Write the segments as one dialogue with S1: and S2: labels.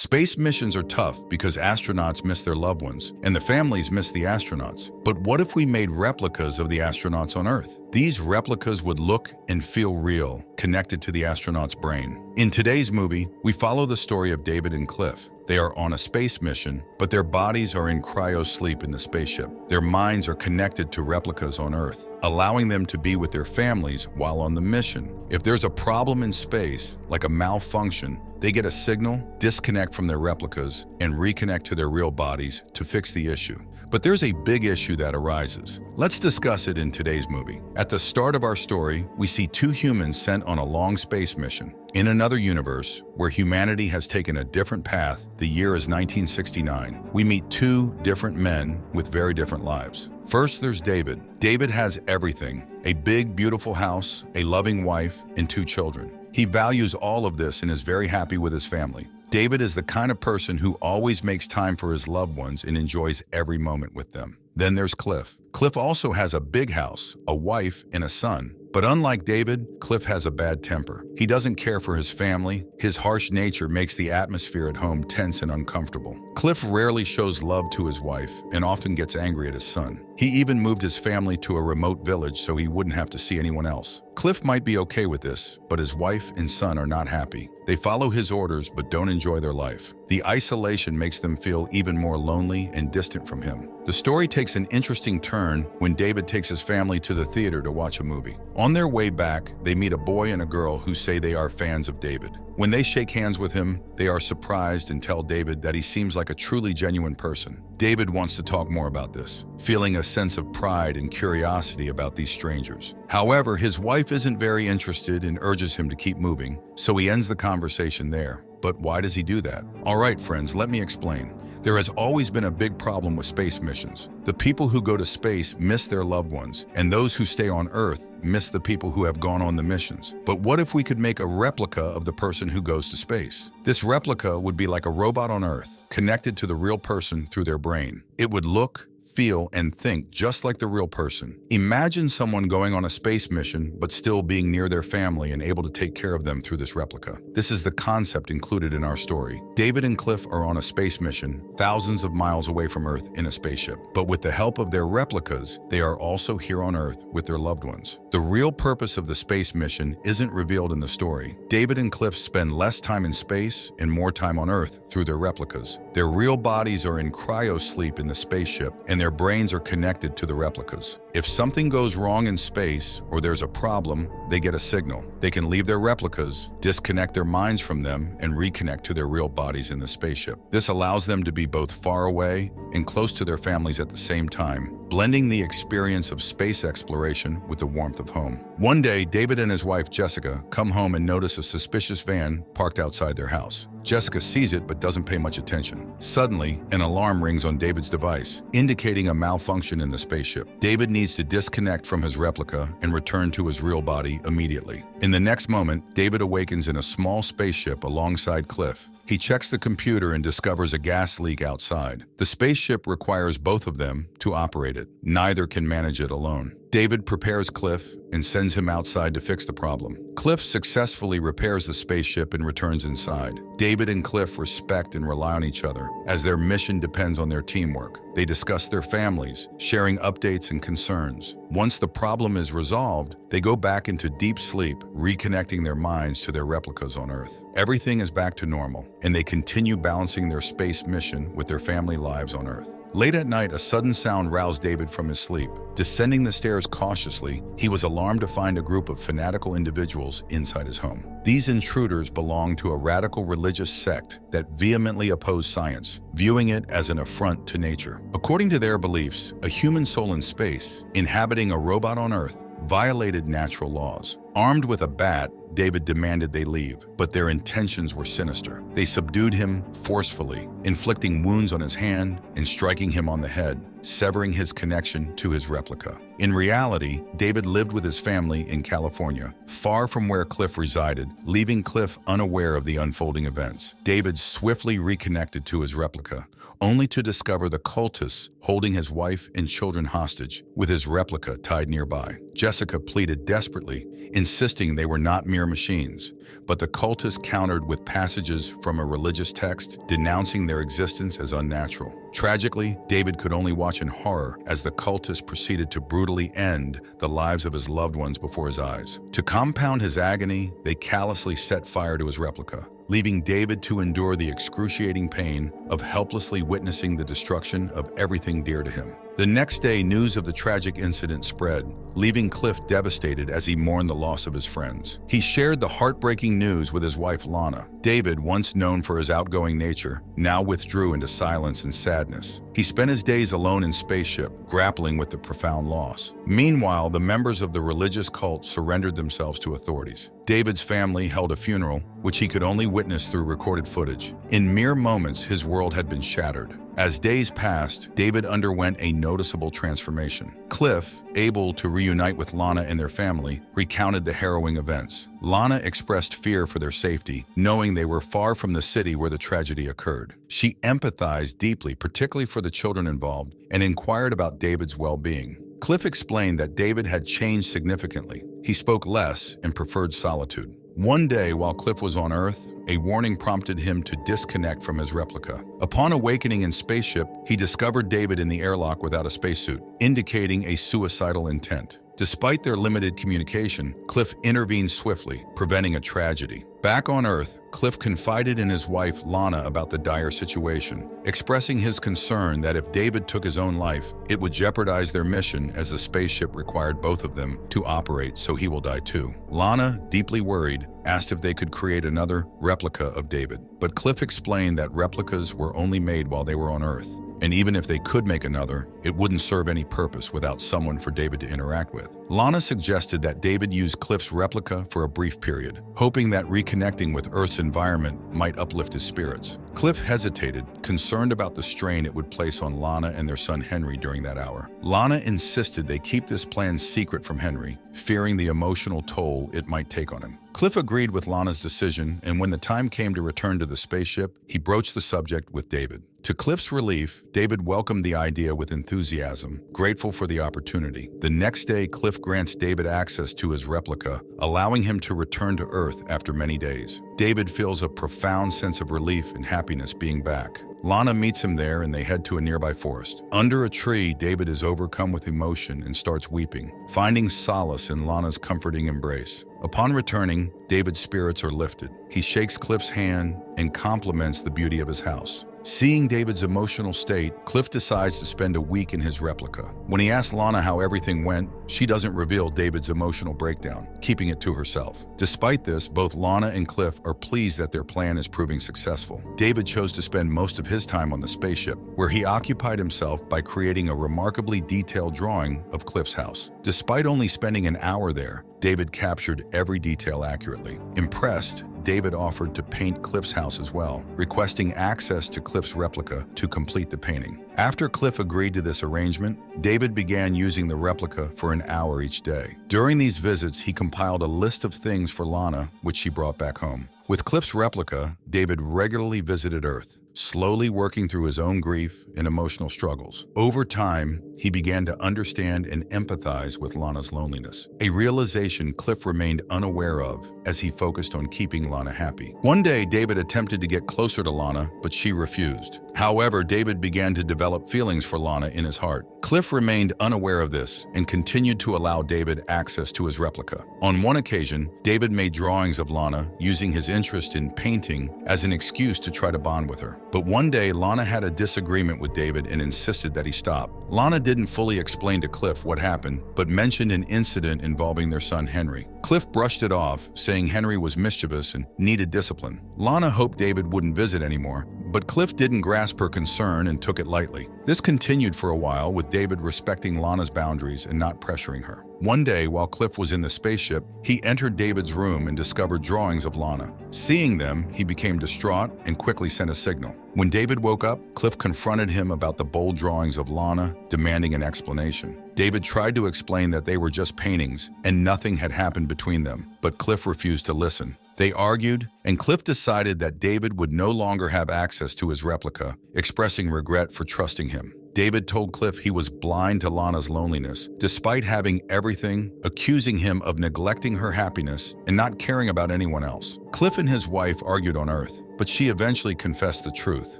S1: Space missions are tough because astronauts miss their loved ones, and the families miss the astronauts. But what if we made replicas of the astronauts on Earth? These replicas would look and feel real, connected to the astronaut's brain. In today's movie, we follow the story of David and Cliff. They are on a space mission, but their bodies are in cryo-sleep in the spaceship. Their minds are connected to replicas on Earth, allowing them to be with their families while on the mission. If there's a problem in space, like a malfunction, they get a signal, disconnect from their replicas, and reconnect to their real bodies to fix the issue. But there's a big issue that arises. Let's discuss it in today's movie. At the start of our story, we see two humans sent on a long space mission. In another universe, where humanity has taken a different path, the year is 1969. We meet two different men with very different lives. First, there's David. David has everything: a big, beautiful house, a loving wife, and two children. He values all of this and is very happy with his family. David is the kind of person who always makes time for his loved ones and enjoys every moment with them. Then there's Cliff. Cliff also has a big house, a wife, and a son. But unlike David, Cliff has a bad temper. He doesn't care for his family. His harsh nature makes the atmosphere at home tense and uncomfortable. Cliff rarely shows love to his wife and often gets angry at his son. He even moved his family to a remote village so he wouldn't have to see anyone else. Cliff might be okay with this, but his wife and son are not happy. They follow his orders but don't enjoy their life. The isolation makes them feel even more lonely and distant from him. The story takes an interesting turn when David takes his family to the theater to watch a movie. On their way back, they meet a boy and a girl who say they are fans of David. When they shake hands with him, they are surprised and tell David that he seems like a truly genuine person. David wants to talk more about this, feeling a sense of pride and curiosity about these strangers. However, his wife isn't very interested and urges him to keep moving, so he ends the conversation there. But why does he do that? All right, friends, let me explain. There has always been a big problem with space missions. The people who go to space miss their loved ones, and those who stay on Earth miss the people who have gone on the missions. But what if we could make a replica of the person who goes to space? This replica would be like a robot on Earth, connected to the real person through their brain. It would look, feel, and think just like the real person. Imagine someone going on a space mission but still being near their family and able to take care of them through this replica. This is the concept included in our story. David and Cliff are on a space mission, thousands of miles away from Earth in a spaceship. But with the help of their replicas, they are also here on Earth with their loved ones. The real purpose of the space mission isn't revealed in the story. David and Cliff spend less time in space and more time on Earth through their replicas. Their real bodies are in cryo-sleep in the spaceship, and their brains are connected to the replicas. If something goes wrong in space or there's a problem, they get a signal. They can leave their replicas, disconnect their minds from them, and reconnect to their real bodies in the spaceship. This allows them to be both far away and close to their families at the same time, blending the experience of space exploration with the warmth of home. One day, David and his wife Jessica come home and notice a suspicious van parked outside their house. Jessica sees it but doesn't pay much attention. Suddenly, an alarm rings on David's device, indicating a malfunction in the spaceship. David needs to disconnect from his replica and return to his real body immediately. In the next moment, David awakens in a small spaceship alongside Cliff. He checks the computer and discovers a gas leak outside. The spaceship requires both of them to operate it. Neither can manage it alone. David prepares Cliff and sends him outside to fix the problem. Cliff successfully repairs the spaceship and returns inside. David and Cliff respect and rely on each other, as their mission depends on their teamwork. They discuss their families, sharing updates and concerns. Once the problem is resolved, they go back into deep sleep, reconnecting their minds to their replicas on Earth. Everything is back to normal, and they continue balancing their space mission with their family lives on Earth. Late at night, a sudden sound roused David from his sleep. Descending the stairs cautiously, he was alarmed to find a group of fanatical individuals inside his home. These intruders belonged to a radical religious sect that vehemently opposed science, viewing it as an affront to nature. According to their beliefs, a human soul in space, inhabiting a robot on Earth, violated natural laws. Armed with a bat, David demanded they leave, but their intentions were sinister. They subdued him forcefully, inflicting wounds on his hand and striking him on the head, severing his connection to his replica. In reality, David lived with his family in California, far from where Cliff resided, leaving Cliff unaware of the unfolding events. David swiftly reconnected to his replica, only to discover the cultists holding his wife and children hostage, with his replica tied nearby. Jessica pleaded desperately, insisting they were not mere mere machines, but the cultists countered with passages from a religious text denouncing their existence as unnatural. Tragically, David could only watch in horror as the cultists proceeded to brutally end the lives of his loved ones before his eyes. To compound his agony, they callously set fire to his replica, leaving David to endure the excruciating pain of helplessly witnessing the destruction of everything dear to him. The next day, news of the tragic incident spread, leaving Cliff devastated as he mourned the loss of his friends. He shared the heartbreaking news with his wife, Lana. David, once known for his outgoing nature, now withdrew into silence and sadness. He spent his days alone in spaceship, grappling with the profound loss. Meanwhile, the members of the religious cult surrendered themselves to authorities. David's family held a funeral, which he could only witness through recorded footage. In mere moments, his world had been shattered. As days passed, David underwent a noticeable transformation. Cliff, able to reunite with Lana and their family, recounted the harrowing events. Lana expressed fear for their safety, knowing they were far from the city where the tragedy occurred. She empathized deeply, particularly for the children involved, and inquired about David's well-being. Cliff explained that David had changed significantly. He spoke less and preferred solitude. One day, while Cliff was on Earth, a warning prompted him to disconnect from his replica. Upon awakening in spaceship, he discovered David in the airlock without a spacesuit, indicating a suicidal intent. Despite their limited communication, Cliff intervened swiftly, preventing a tragedy. Back on Earth, Cliff confided in his wife, Lana, about the dire situation, expressing his concern that if David took his own life, it would jeopardize their mission as the spaceship required both of them to operate, so he will die too. Lana, deeply worried, asked if they could create another replica of David, but Cliff explained that replicas were only made while they were on Earth. And even if they could make another, it wouldn't serve any purpose without someone for David to interact with. Lana suggested that David use Cliff's replica for a brief period, hoping that reconnecting with Earth's environment might uplift his spirits. Cliff hesitated, concerned about the strain it would place on Lana and their son Henry during that hour. Lana insisted they keep this plan secret from Henry, fearing the emotional toll it might take on him. Cliff agreed with Lana's decision, and when the time came to return to the spaceship, he broached the subject with David. To Cliff's relief, David welcomed the idea with enthusiasm, grateful for the opportunity. The next day, Cliff grants David access to his replica, allowing him to return to Earth after many days. David feels a profound sense of relief and happiness being back. Lana meets him there and they head to a nearby forest. Under a tree, David is overcome with emotion and starts weeping, finding solace in Lana's comforting embrace. Upon returning, David's spirits are lifted. He shakes Cliff's hand and compliments the beauty of his house. Seeing David's emotional state, Cliff decides to spend a week in his replica. When he asks Lana how everything went, she doesn't reveal David's emotional breakdown, keeping it to herself. Despite this, both Lana and Cliff are pleased that their plan is proving successful. David chose to spend most of his time on the spaceship, where he occupied himself by creating a remarkably detailed drawing of Cliff's house. Despite only spending an hour there, David captured every detail accurately. Impressed, David offered to paint Cliff's house as well, requesting access to Cliff's replica to complete the painting. After Cliff agreed to this arrangement, David began using the replica for an hour each day. During these visits, he compiled a list of things for Lana, which she brought back home. With Cliff's replica, David regularly visited Earth, slowly working through his own grief and emotional struggles. Over time, he began to understand and empathize with Lana's loneliness, a realization Cliff remained unaware of as he focused on keeping Lana happy. One day, David attempted to get closer to Lana, but she refused. However, David began to develop feelings for Lana in his heart. Cliff remained unaware of this and continued to allow David access to his replica. On one occasion, David made drawings of Lana using his interest in painting as an excuse to try to bond with her. But one day, Lana had a disagreement with David and insisted that he stop. Lana didn't fully explain to Cliff what happened, but mentioned an incident involving their son Henry. Cliff brushed it off, saying Henry was mischievous and needed discipline. Lana hoped David wouldn't visit anymore, but Cliff didn't grasp her concern and took it lightly. This continued for a while, with David respecting Lana's boundaries and not pressuring her. One day, while Cliff was in the spaceship, he entered David's room and discovered drawings of Lana. Seeing them, he became distraught and quickly sent a signal. When David woke up, Cliff confronted him about the bold drawings of Lana, demanding an explanation. David tried to explain that they were just paintings and nothing had happened between them, but Cliff refused to listen. They argued, and Cliff decided that David would no longer have access to his replica, expressing regret for trusting him. David told Cliff he was blind to Lana's loneliness, despite having everything, accusing him of neglecting her happiness and not caring about anyone else. Cliff and his wife argued on Earth, but she eventually confessed the truth.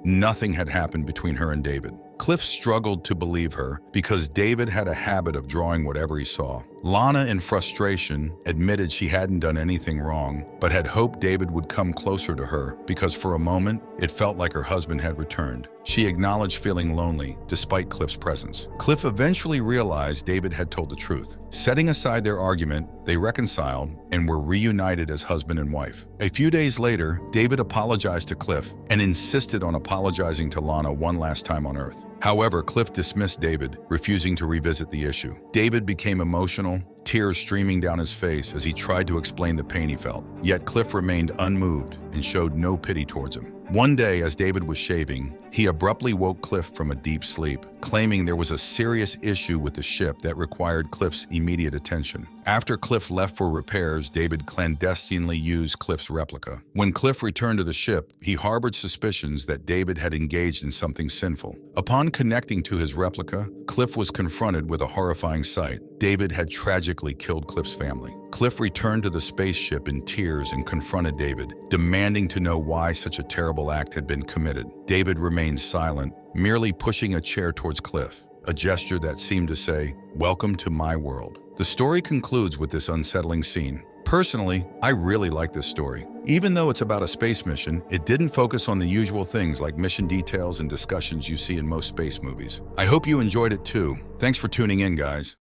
S1: Nothing had happened between her and David. Cliff struggled to believe her because David had a habit of drawing whatever he saw. Lana, in frustration, admitted she hadn't done anything wrong, but had hoped David would come closer to her because for a moment, it felt like her husband had returned. She acknowledged feeling lonely despite Cliff's presence. Cliff eventually realized David had told the truth. Setting aside their argument, they reconciled and were reunited as husband and wife. A few days later, David apologized to Cliff and insisted on apologizing to Lana one last time on Earth. However, Cliff dismissed David, refusing to revisit the issue. David became emotional, tears streaming down his face as he tried to explain the pain he felt. Yet Cliff remained unmoved and showed no pity towards him. One day, as David was shaving, he abruptly woke Cliff from a deep sleep, claiming there was a serious issue with the ship that required Cliff's immediate attention. After Cliff left for repairs, David clandestinely used Cliff's replica. When Cliff returned to the ship, he harbored suspicions that David had engaged in something sinful. Upon connecting to his replica, Cliff was confronted with a horrifying sight. David had tragically killed Cliff's family. Cliff returned to the spaceship in tears and confronted David, demanding to know why such a terrible act had been committed. David remained silent, merely pushing a chair towards Cliff, a gesture that seemed to say, "Welcome to my world." The story concludes with this unsettling scene. Personally, I really like this story. Even though it's about a space mission, it didn't focus on the usual things like mission details and discussions you see in most space movies. I hope you enjoyed it too. Thanks for tuning in, guys.